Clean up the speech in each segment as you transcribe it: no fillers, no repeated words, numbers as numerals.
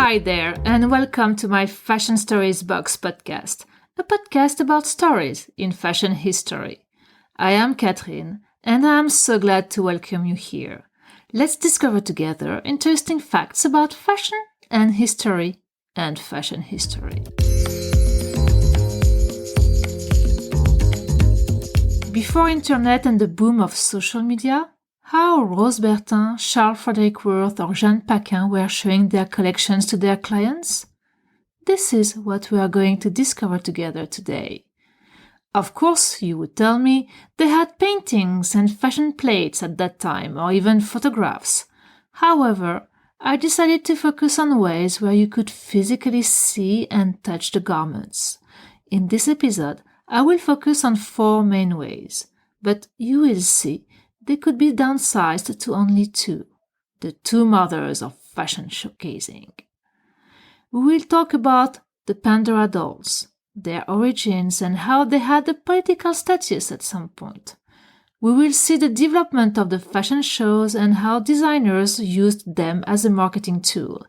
Hi there, and welcome to my Fashion Stories Box podcast, a podcast about stories in fashion history. I am Catherine, and I am so glad to welcome you here. Let's discover together interesting facts about fashion and history and fashion history. Before internet and the boom of social media, how Rose Bertin, Charles Frederick Worth or Jeanne Paquin were showing their collections to their clients? This is what we are going to discover together today. Of course, you would tell me, they had paintings and fashion plates at that time, or even photographs. However, I decided to focus on ways where you could physically see and touch the garments. In this episode, I will focus on 4 main ways, but you will see they could be downsized to only 2, the 2 mothers of fashion showcasing. We will talk about the Pandora dolls, their origins and how they had a political status at some point. We will see the development of the fashion shows and how designers used them as a marketing tool.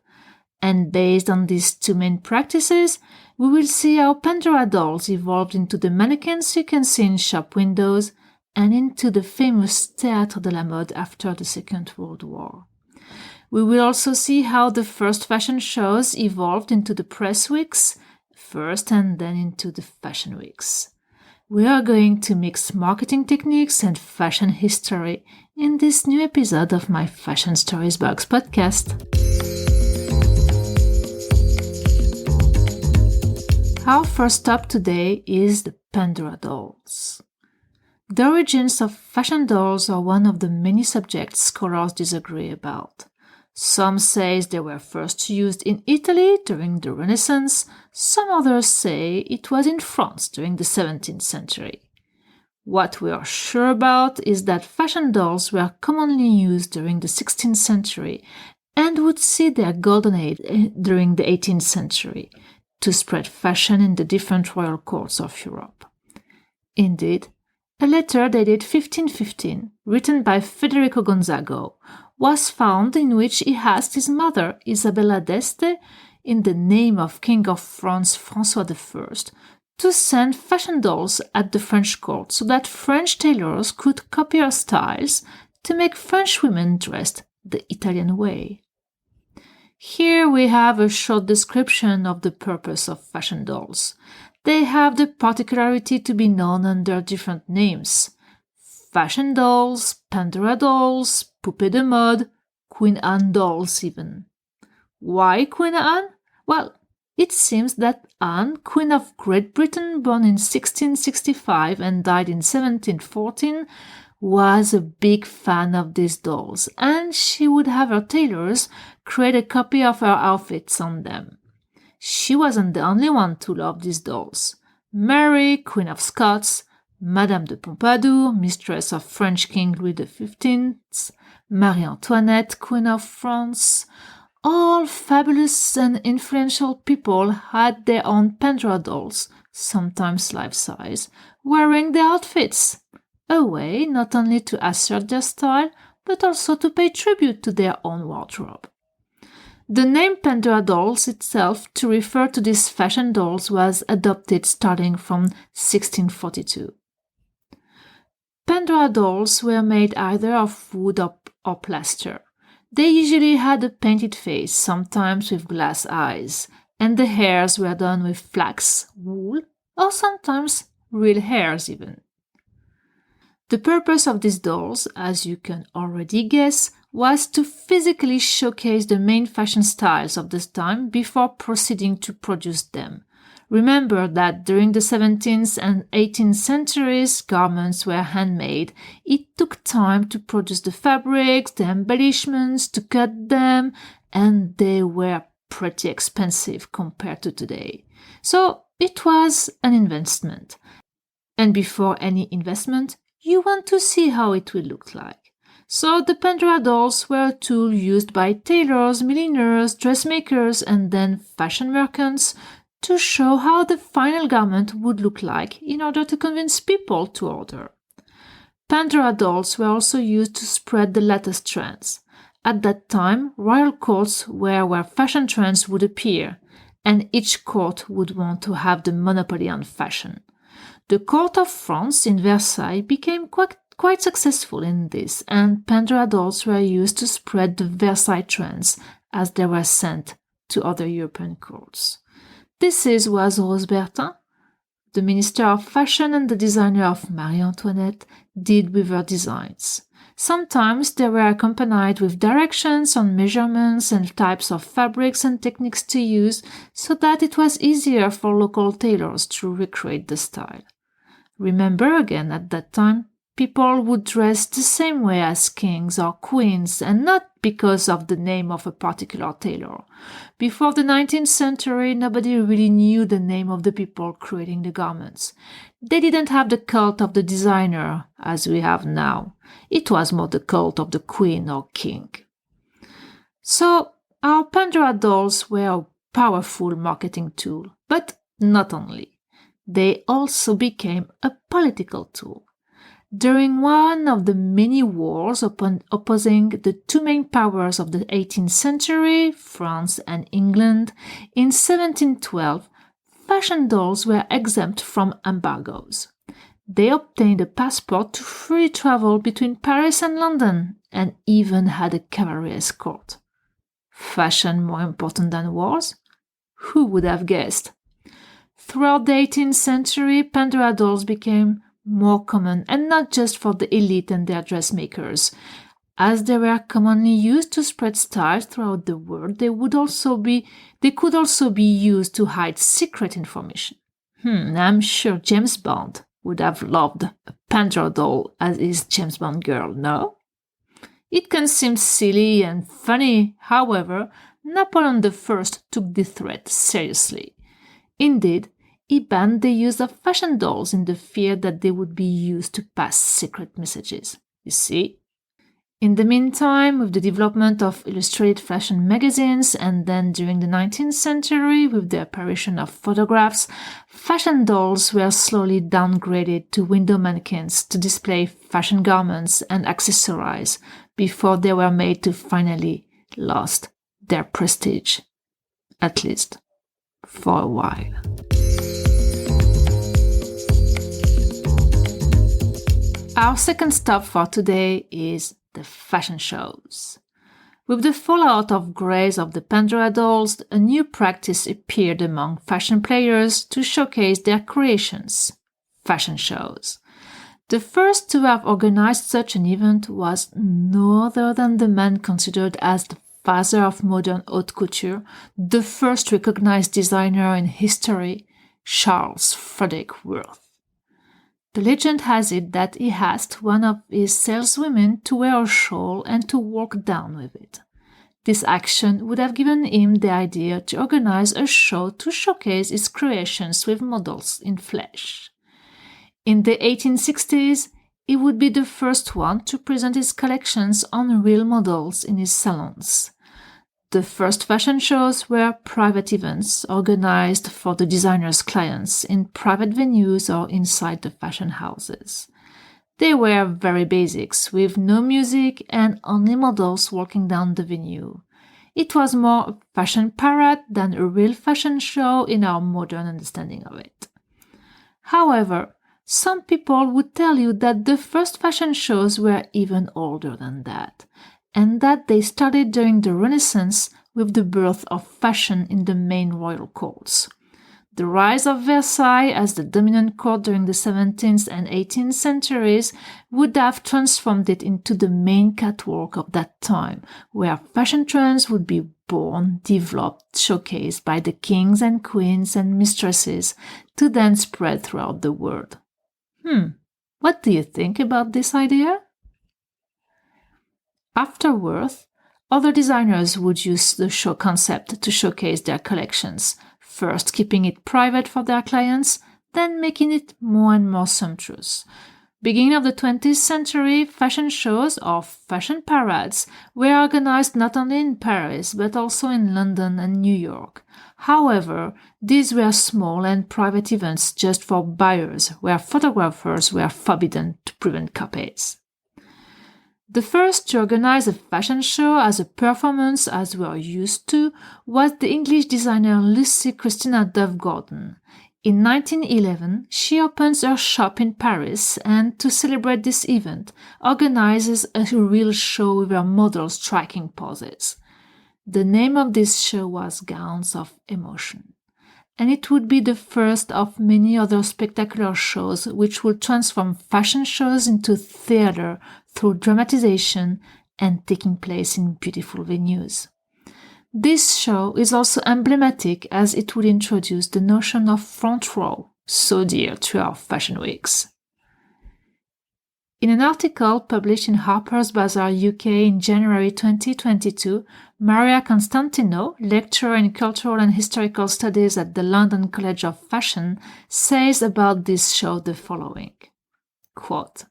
And based on these 2 main practices, we will see how Pandora dolls evolved into the mannequins you can see in shop windows and into the famous Théâtre de la mode after the Second World War. We will also see how the first fashion shows evolved into the press weeks first and then into the fashion weeks. We are going to mix marketing techniques and fashion history in this new episode of my Fashion Stories Box podcast. Our first stop today is the Pandora dolls. The origins of fashion dolls are one of the many subjects scholars disagree about. Some say they were first used in Italy during the Renaissance, some others say it was in France during the 17th century. What we are sure about is that fashion dolls were commonly used during the 16th century and would see their golden age during the 18th century to spread fashion in the different royal courts of Europe. Indeed, a letter dated 1515, written by Federico Gonzago, was found in which he asked his mother, Isabella d'Este, in the name of King of France François I, to send fashion dolls at the French court so that French tailors could copy her styles to make French women dressed the Italian way. Here we have a short description of the purpose of fashion dolls. They have the particularity to be known under different names: fashion dolls, Pandora dolls, Poupée de mode, Queen Anne dolls even. Why Queen Anne? Well, it seems that Anne, Queen of Great Britain, born in 1665 and died in 1714, was a big fan of these dolls, and she would have her tailors create a copy of her outfits on them. She wasn't the only one to love these dolls. Mary, Queen of Scots, Madame de Pompadour, mistress of French King Louis XV, Marie Antoinette, Queen of France, all fabulous and influential people had their own Pandora dolls, sometimes life-size, wearing their outfits. A way not only to assert their style, but also to pay tribute to their own wardrobe. The name Pandora dolls itself to refer to these fashion dolls was adopted starting from 1642. Pandora dolls were made either of wood or plaster. They usually had a painted face, sometimes with glass eyes, and the hairs were done with flax, wool, or sometimes real hairs even. The purpose of these dolls, as you can already guess, was to physically showcase the main fashion styles of this time before proceeding to produce them. Remember that during the 17th and 18th centuries, garments were handmade. It took time to produce the fabrics, the embellishments, to cut them, and they were pretty expensive compared to today. So it was an investment. And before any investment, you want to see how it will look like. So the Pandora dolls were a tool used by tailors, milliners, dressmakers, and then fashion merchants to show how the final garment would look like in order to convince people to order. Pandora dolls were also used to spread the latest trends. At that time, royal courts were where fashion trends would appear, and each court would want to have the monopoly on fashion. The court of France in Versailles became quite successful in this, and Pandora dolls were used to spread the Versailles trends as they were sent to other European courts. This was Rose Bertin, the Minister of Fashion and the designer of Marie Antoinette, did with her designs. Sometimes they were accompanied with directions on measurements and types of fabrics and techniques to use so that it was easier for local tailors to recreate the style. Remember again, at that time, people would dress the same way as kings or queens and not because of the name of a particular tailor. Before the 19th century, nobody really knew the name of the people creating the garments. They didn't have the cult of the designer as we have now. It was more the cult of the queen or king. So, our Pandora dolls were a powerful marketing tool, but not only. They also became a political tool. During one of the many wars opposing the two main powers of the 18th century, France and England, in 1712, fashion dolls were exempt from embargoes. They obtained a passport to freely travel between Paris and London, and even had a cavalry escort. Fashion more important than wars? Who would have guessed? Throughout the 18th century, Pandora dolls became more common, and not just for the elite and their dressmakers. As they were commonly used to spread style throughout the world, they could also be used to hide secret information. I'm sure James Bond would have loved a Pandora doll as his James Bond girl, no? It can seem silly and funny, however, Napoleon I took the threat seriously. Indeed, he banned the use of fashion dolls in the fear that they would be used to pass secret messages. You see? In the meantime, with the development of illustrated fashion magazines and then during the 19th century with the apparition of photographs, fashion dolls were slowly downgraded to window mannequins to display fashion garments and accessorize before they were made to finally lost their prestige, at least for a while. Our second stop for today is the fashion shows. With the fallout of grays of the Pandora dolls, a new practice appeared among fashion players to showcase their creations: fashion shows. The first to have organized such an event was no other than the man considered as the father of modern haute couture, the first recognized designer in history, Charles Frederick Worth. The legend has it that he asked one of his saleswomen to wear a shawl and to walk down with it. This action would have given him the idea to organize a show to showcase his creations with models in flesh. In the 1860s, he would be the first one to present his collections on real models in his salons. The first fashion shows were private events organized for the designer's clients in private venues or inside the fashion houses. They were very basics, with no music and only models walking down the venue. It was more a fashion parade than a real fashion show in our modern understanding of it. However, some people would tell you that the first fashion shows were even older than that, and that they started during the Renaissance with the birth of fashion in the main royal courts. The rise of Versailles as the dominant court during the 17th and 18th centuries would have transformed it into the main catwalk of that time, where fashion trends would be born, developed, showcased by the kings and queens and mistresses, to then spread throughout the world. What do you think about this idea? Afterwards, other designers would use the show concept to showcase their collections, first keeping it private for their clients, then making it more and more sumptuous. Beginning of the 20th century, fashion shows or fashion parades were organized not only in Paris but also in London and New York. However, these were small and private events just for buyers, where photographers were forbidden to prevent copies. The first to organize a fashion show as a performance as we are used to was the English designer Lucy Christina Dove Gordon. In 1911, she opens her shop in Paris and, to celebrate this event, organizes a real show with her models striking poses. The name of this show was Gowns of Emotion, and it would be the first of many other spectacular shows which would transform fashion shows into theater through dramatization and taking place in beautiful venues. This show is also emblematic as it would introduce the notion of front row, so dear to our fashion weeks. In an article published in Harper's Bazaar UK in January 2022, Maria Constantino, lecturer in cultural and historical studies at the London College of Fashion, says about this show the following, quote,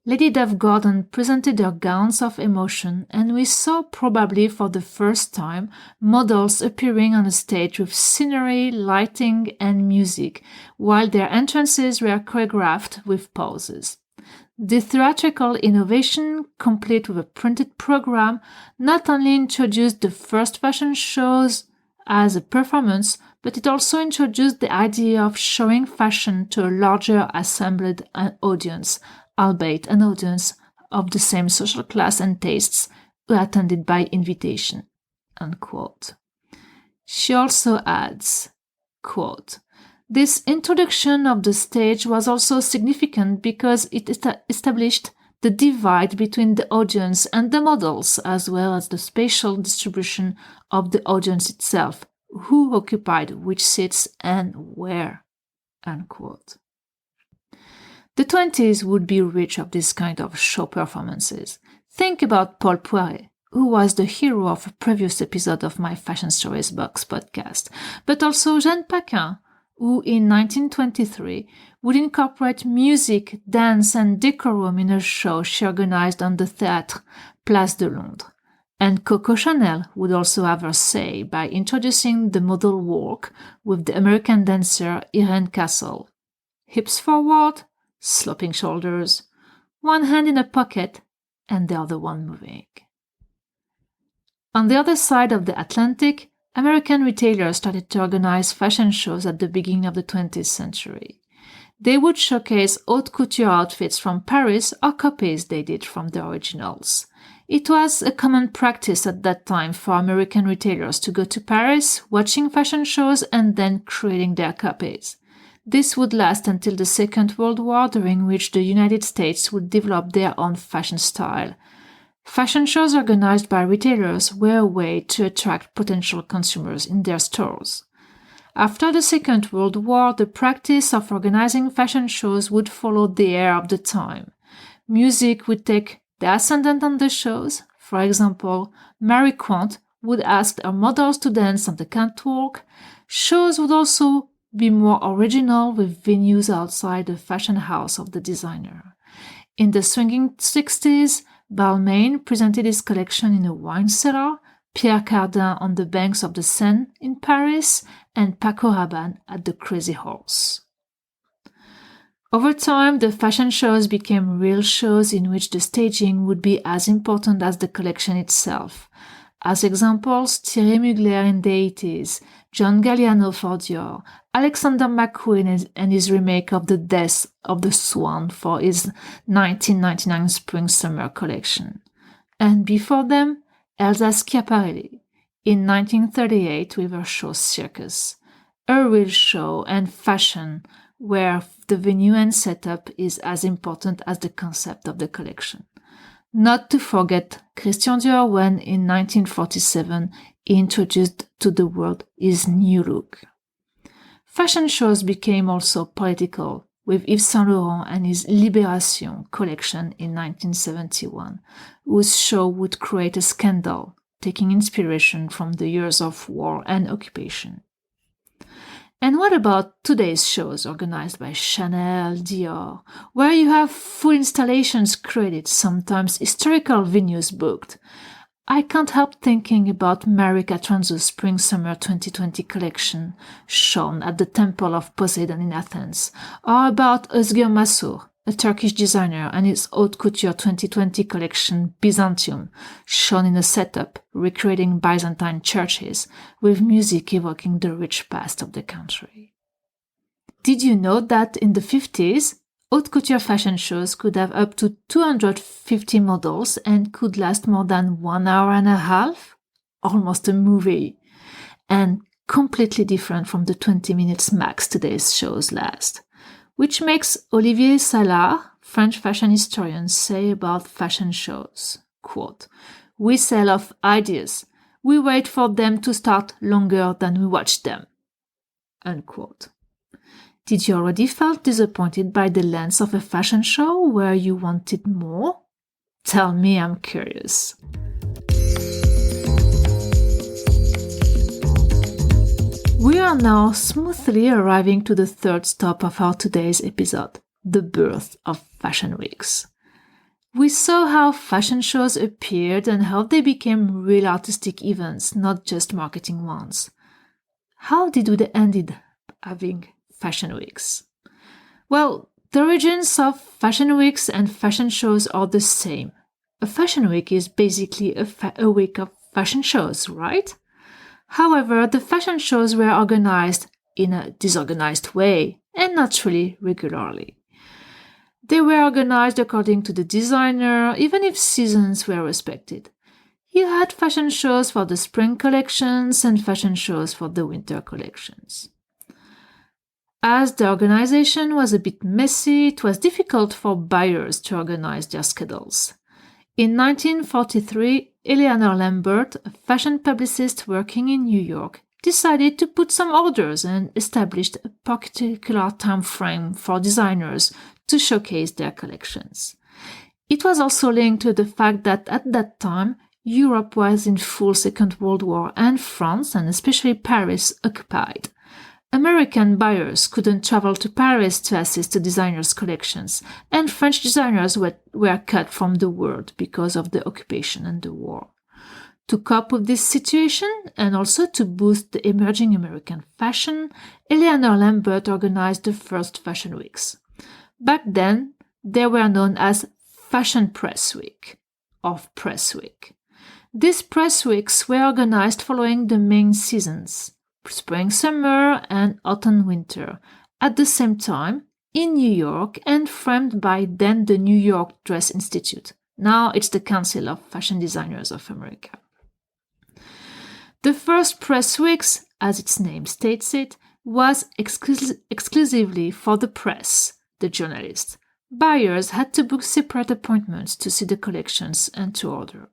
Lady Dove Gordon presented her Gowns of Emotion, and we saw probably for the first time models appearing on a stage with scenery, lighting, and music, while their entrances were choreographed with poses. The theatrical innovation, complete with a printed program, not only introduced the first fashion shows as a performance, but it also introduced the idea of showing fashion to a larger assembled audience, albeit an audience of the same social class and tastes who attended by invitation. Unquote. She also adds, quote, this introduction of the stage was also significant because it established the divide between the audience and the models, as well as the spatial distribution of the audience itself, who occupied which seats and where. Unquote. The 20s would be rich of this kind of show performances. Think about Paul Poiret, who was the hero of a previous episode of my Fashion Stories Box podcast, but also Jeanne Paquin, who in 1923 would incorporate music, dance, and decorum in a show she organized on the Théâtre, Place de Londres. And Coco Chanel would also have her say by introducing the model walk with the American dancer Irene Castle. Hips forward, sloping shoulders, one hand in a pocket and the other one moving. On the other side of the Atlantic, American retailers started to organize fashion shows at the beginning of the 20th century. They would showcase haute couture outfits from Paris or copies they did from the originals. It was a common practice at that time for American retailers to go to Paris, watching fashion shows and then creating their copies. This would last until the Second World War, during which the United States would develop their own fashion style. Fashion shows organized by retailers were a way to attract potential consumers in their stores. After the Second World War, the practice of organizing fashion shows would follow the air of the time. Music would take the ascendant on the shows. For example, Mary Quant would ask her models to dance on the catwalk. Shows would also be more original, with venues outside the fashion house of the designer. In the swinging 60s, Balmain presented his collection in a wine cellar, Pierre Cardin on the banks of the Seine in Paris, and Paco Rabanne at the Crazy Horse. Over time, the fashion shows became real shows in which the staging would be as important as the collection itself. As examples, Thierry Mugler in the 80s, John Galliano for Dior, Alexander McQueen and his remake of The Death of the Swan for his 1999 Spring-Summer collection. And before them, Elsa Schiaparelli in 1938 with her show Circus, a real show and fashion where the venue and setup is as important as the concept of the collection. Not to forget Christian Dior when in 1947 he introduced to the world his new look. Fashion shows became also political, with Yves Saint Laurent and his Libération collection in 1971, whose show would create a scandal, taking inspiration from the years of war and occupation. And what about today's shows organized by Chanel, Dior, where you have full installations created, sometimes historical venues booked? I can't help thinking about Mary Catranzo's Spring-Summer 2020 collection shown at the Temple of Poseidon in Athens, or about Özgür Masur a Turkish designer, and its haute couture 2020 collection Byzantium, shown in a setup recreating Byzantine churches with music evoking the rich past of the country. Did you know that in the 50s, haute couture fashion shows could have up to 250 models and could last more than 1 hour and a half? Almost a movie. And completely different from the 20 minutes max today's shows last. Which makes Olivier Salard, French fashion historian, say about fashion shows, quote, "We sell off ideas. We wait for them to start longer than we watch them." Unquote. Did you already felt disappointed by the length of a fashion show where you wanted more? Tell me, I'm curious. We are now smoothly arriving to the third stop of our today's episode, the birth of fashion weeks. We saw how fashion shows appeared and how they became real artistic events, not just marketing ones. How did we end up having fashion weeks? Well, the origins of fashion weeks and fashion shows are the same. A fashion week is basically a week of fashion shows, right? However, the fashion shows were organized in a disorganized way and not really regularly. They were organized according to the designer, even if seasons were respected. You had fashion shows for the spring collections and fashion shows for the winter collections. As the organization was a bit messy, it was difficult for buyers to organize their schedules. In 1943, Eleanor Lambert, a fashion publicist working in New York, decided to put some orders and established a particular time frame for designers to showcase their collections. It was also linked to the fact that at that time, Europe was in full Second World War and France, and especially Paris, occupied. American buyers couldn't travel to Paris to assist the designers' collections, and French designers were cut from the world because of the occupation and the war. To cope with this situation, and also to boost the emerging American fashion, Eleanor Lambert organized the first fashion weeks. Back then, they were known as Fashion Press Week, or Press Week. These press weeks were organized following the main seasons, spring, summer, and autumn, winter, at the same time in New York and framed by then the New York Dress Institute. Now it's the Council of Fashion Designers of America. The first press weeks, as its name states it, was exclusively for the press, the journalists. Buyers had to book separate appointments to see the collections and to order.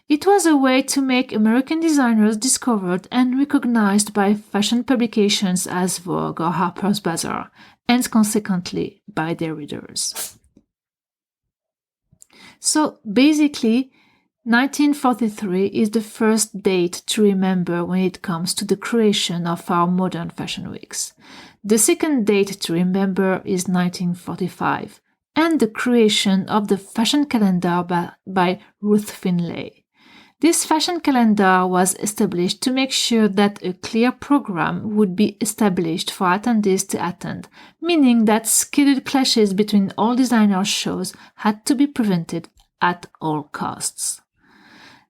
It was a way to make American designers discovered and recognized by fashion publications as Vogue or Harper's Bazaar, and consequently by their readers. So basically, 1943 is the first date to remember when it comes to the creation of our modern fashion weeks. The second date to remember is 1945, and the creation of the fashion calendar by Ruth Finlay. This fashion calendar was established to make sure that a clear program would be established for attendees to attend, meaning that scheduled clashes between all designer shows had to be prevented at all costs.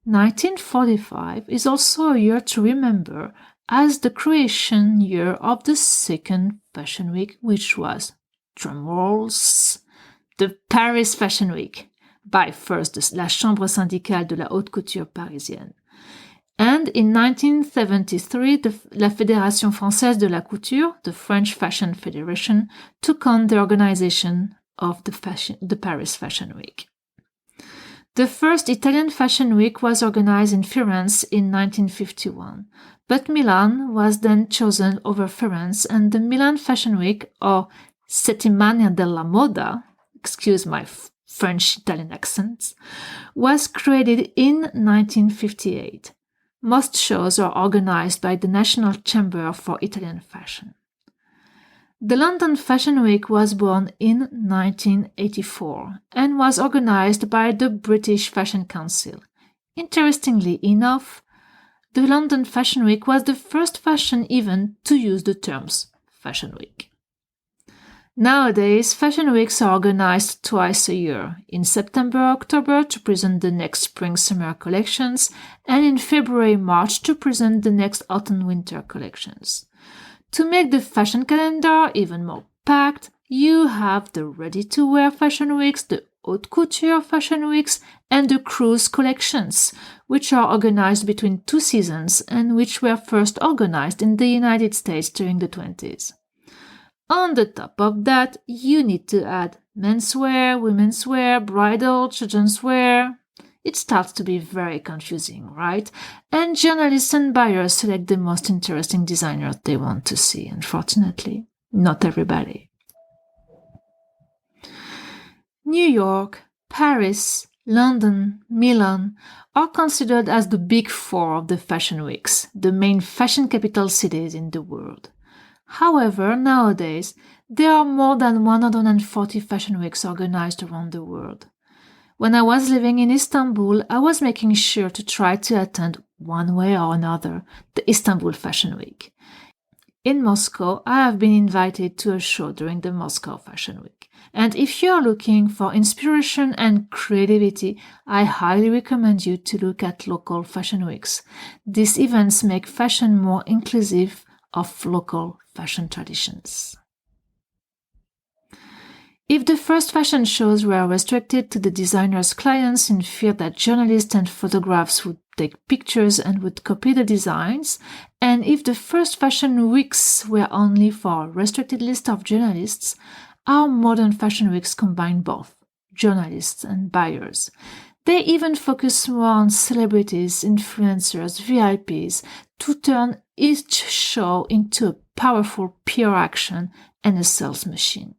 1945 is also a year to remember as the creation year of the second fashion week, which was, drumrolls, the Paris Fashion Week, by first la Chambre syndicale de la haute couture parisienne. And in 1973, la Fédération Française de la Couture, the French Fashion Federation, took on the organization of the Paris Fashion Week. The first Italian Fashion Week was organized in Florence in 1951, but Milan was then chosen over Florence, and the Milan Fashion Week, or Settimana della Moda, excuse my French-Italian accents, was created in 1958. Most shows are organized by the National Chamber for Italian Fashion. The London Fashion Week was born in 1984 and was organized by the British Fashion Council. Interestingly enough, the London Fashion Week was the first fashion event to use the terms Fashion Week. Nowadays, fashion weeks are organized twice a year, in September-October to present the next spring-summer collections, and in February-March to present the next autumn-winter collections. To make the fashion calendar even more packed, you have the ready-to-wear fashion weeks, the haute couture fashion weeks, and the cruise collections, which are organized between two seasons and which were first organized in the United States during the 20s. On the top of that, you need to add menswear, women's wear, bridal, children's wear. It starts to be very confusing, right? And journalists and buyers select the most interesting designers they want to see, unfortunately. Not everybody. New York, Paris, London, Milan are considered as the big four of the fashion weeks, the main fashion capital cities in the world. However, nowadays, there are more than 140 fashion weeks organized around the world. When I was living in Istanbul, I was making sure to try to attend one way or another the Istanbul Fashion Week. In Moscow, I have been invited to a show during the Moscow Fashion Week. And if you are looking for inspiration and creativity, I highly recommend you to look at local fashion weeks. These events make fashion more inclusive of local fashion traditions. If the first fashion shows were restricted to the designer's clients in fear that journalists and photographers would take pictures and would copy the designs, and if the first fashion weeks were only for a restricted list of journalists, our modern fashion weeks combine both journalists and buyers. They even focus more on celebrities, influencers, VIPs to turn each show into a powerful PR action and a sales machine.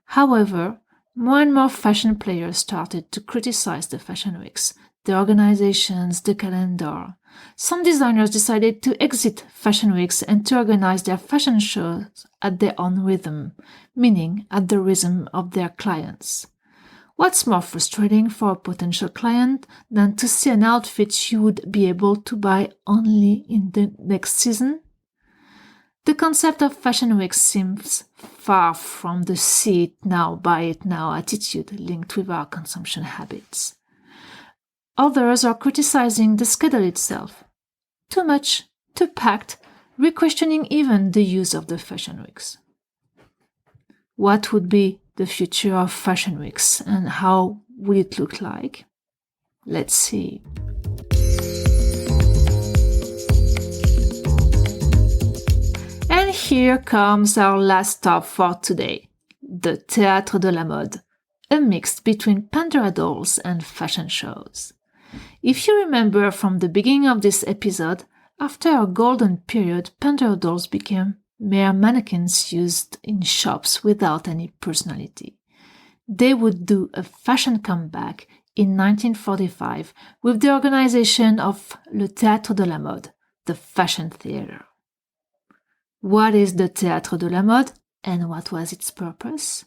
However, more and more fashion players started to criticize the fashion weeks, the organizations, the calendar. Some designers decided to exit fashion weeks and to organize their fashion shows at their own rhythm, meaning at the rhythm of their clients. What's more frustrating for a potential client than to see an outfit you would be able to buy only in the next season? The concept of fashion week seems far from the see it now, buy it now attitude linked with our consumption habits. Others are criticizing the schedule itself. Too much, too packed, re-questioning even the use of the fashion weeks. What would be the future of fashion weeks and how will it look like? Let's see. And here comes our last stop for today, the Théâtre de la Mode, a mix between Pandora dolls and fashion shows. If you remember from the beginning of this episode, after a golden period, Pandora dolls became mere mannequins used in shops without any personality. They would do a fashion comeback in 1945 with the organization of Le Théâtre de la Mode, the fashion theater. What is the Théâtre de la Mode and what was its purpose?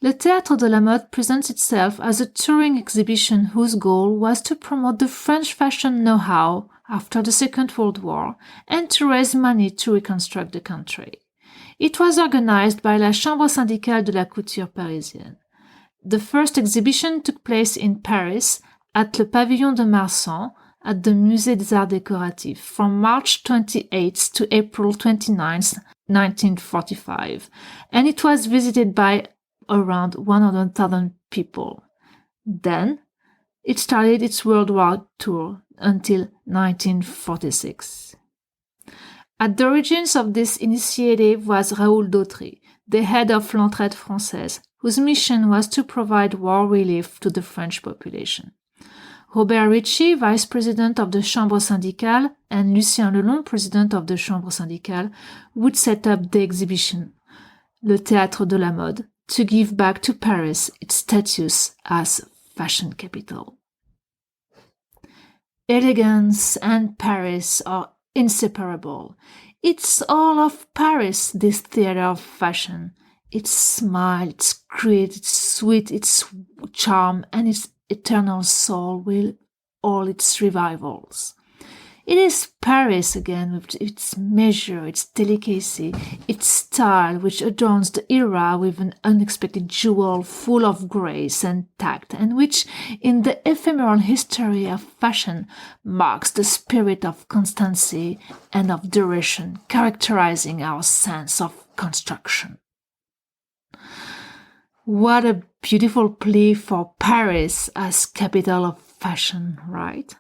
Le Théâtre de la Mode presents itself as a touring exhibition whose goal was to promote the French fashion know-how after the Second World War and to raise money to reconstruct the country. It was organized by la Chambre syndicale de la couture parisienne. The first exhibition took place in Paris at Le Pavillon de Marsan at the Musée des Arts Décoratifs from March 28 to April 29, 1945, and it was visited by around 100,000 people. Then, it started its worldwide tour until 1946. At the origins of this initiative was Raoul Dautry, the head of l'Entraide Française, whose mission was to provide war relief to the French population. Robert Ritchie, vice president of the Chambre syndicale, and Lucien Lelon, president of the Chambre syndicale, would set up the exhibition, Le Théâtre de la Mode, to give back to Paris its status as fashion capital. Elegance and Paris are inseparable. It's all of Paris, this theater of fashion. Its smile, its grit, its sweet, its charm, and its eternal soul with all its revivals. It is Paris again with its measure, its delicacy, its style, which adorns the era with an unexpected jewel full of grace and tact, and which, in the ephemeral history of fashion, marks the spirit of constancy and of duration, characterizing our sense of construction. What a beautiful plea for Paris as capital of fashion, right?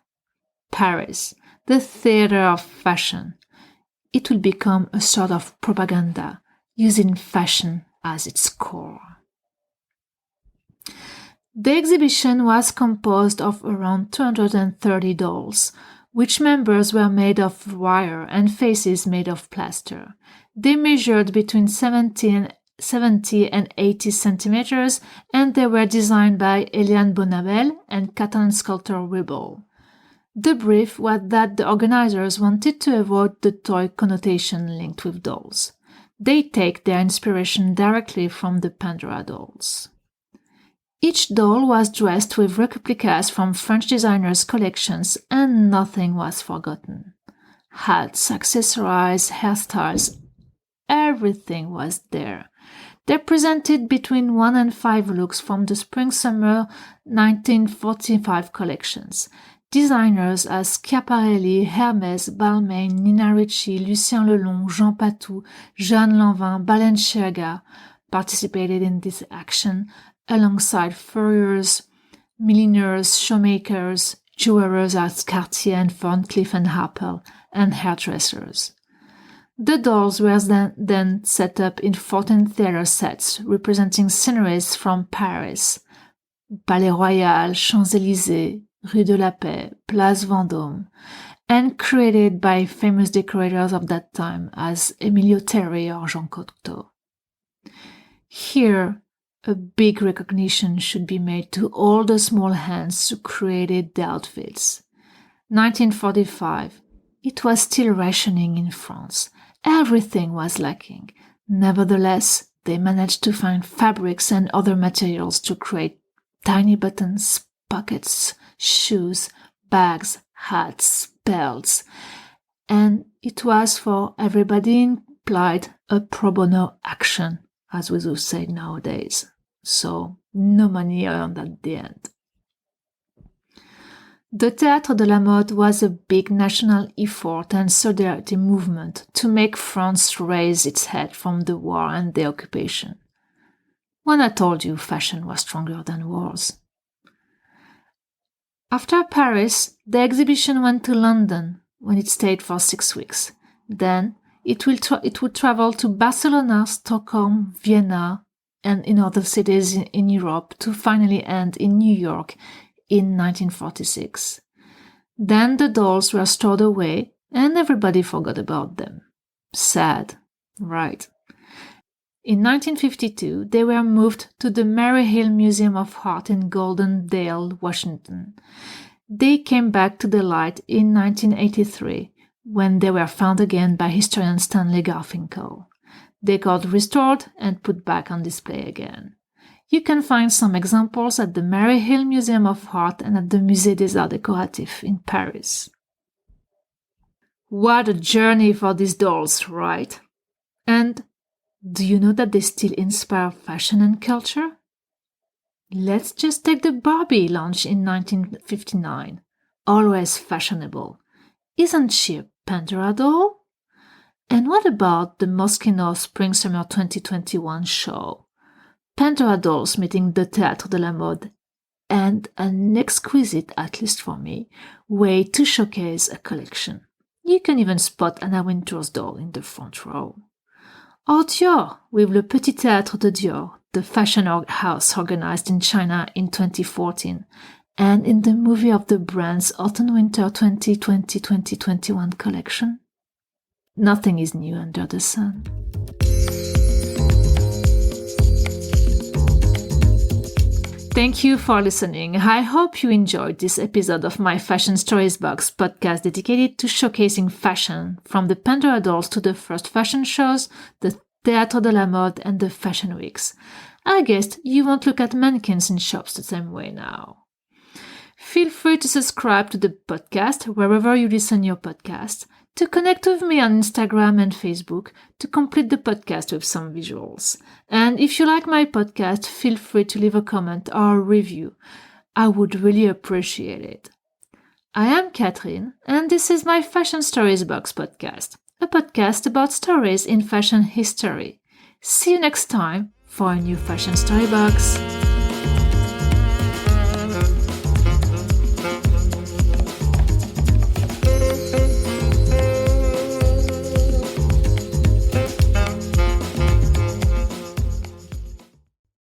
Paris, the theater of fashion. It will become a sort of propaganda, using fashion as its core. The exhibition was composed of around 230 dolls, which members were made of wire and faces made of plaster. They measured between 70 and 80 centimeters, and they were designed by Eliane Bonabel and Catalan sculptor Ribble. The brief was that the organizers wanted to avoid the toy connotation linked with dolls. They take their inspiration directly from the Pandora dolls. Each doll was dressed with replicas from French designers' collections, and nothing was forgotten. Hats, accessories, hairstyles, everything was there. They presented between 1 and 5 looks from the Spring-Summer 1945 collections. Designers as Schiaparelli, Hermès, Balmain, Nina Ricci, Lucien Lelong, Jean Patou, Jeanne Lanvin, Balenciaga participated in this action alongside furriers, milliners, showmakers, jewelers as Cartier and Van Cleef & Arpels, and hairdressers. The dolls were then set up in 14 theater sets representing sceneries from Paris, Palais Royal, Champs-Élysées, Rue de la Paix, Place Vendôme, and created by famous decorators of that time as Emilio Terry or Jean Cocteau. Here, a big recognition should be made to all the small hands who created the outfits. 1945, it was still rationing in France. Everything was lacking. Nevertheless, they managed to find fabrics and other materials to create tiny buttons, pockets, shoes, bags, hats, belts, and it was for everybody implied a pro bono action, as we would say nowadays. So, no money earned at the end. The Théâtre de la Mode was a big national effort and solidarity movement to make France raise its head from the war and the occupation. When I told you fashion was stronger than wars. After Paris, the exhibition went to London, when it stayed for 6 weeks. Then it would travel to Barcelona, Stockholm, Vienna, and in other cities in Europe to finally end in New York in 1946. Then the dolls were stored away and everybody forgot about them. Sad, right? In 1952, they were moved to the Mary Hill Museum of Art in Golden Dale, Washington. They came back to the light in 1983, when they were found again by historian Stanley Garfinkel. They got restored and put back on display again. You can find some examples at the Mary Hill Museum of Art and at the Musée des Arts Décoratifs in Paris. What a journey for these dolls, right? And do you know that they still inspire fashion and culture? Let's just take the Barbie launch in 1959. Always fashionable. Isn't she a Pandora doll? And what about the Moschino Spring-Summer 2021 show? Pandora dolls meeting the Théâtre de la Mode, and an exquisite, at least for me, way to showcase a collection. You can even spot Anna Wintour's doll in the front row. Or Dior, with Le Petit Théâtre de Dior, the fashion house organized in China in 2014, and in the movie of the brand's Autumn-Winter 2020-2021 collection. Nothing is new under the sun. Thank you for listening. I hope you enjoyed this episode of my Fashion Stories Box podcast dedicated to showcasing fashion, from the Pandora dolls to the first fashion shows, the Théâtre de la Mode and the fashion weeks. I guess you won't look at mannequins in shops the same way now. Feel free to subscribe to the podcast wherever you listen your podcast, to connect with me on Instagram and Facebook, to complete the podcast with some visuals. And if you like my podcast, feel free to leave a comment or a review. I would really appreciate it. I am Catherine, and this is my Fashion Stories Box podcast, a podcast about stories in fashion history. See you next time for a new Fashion Story Box.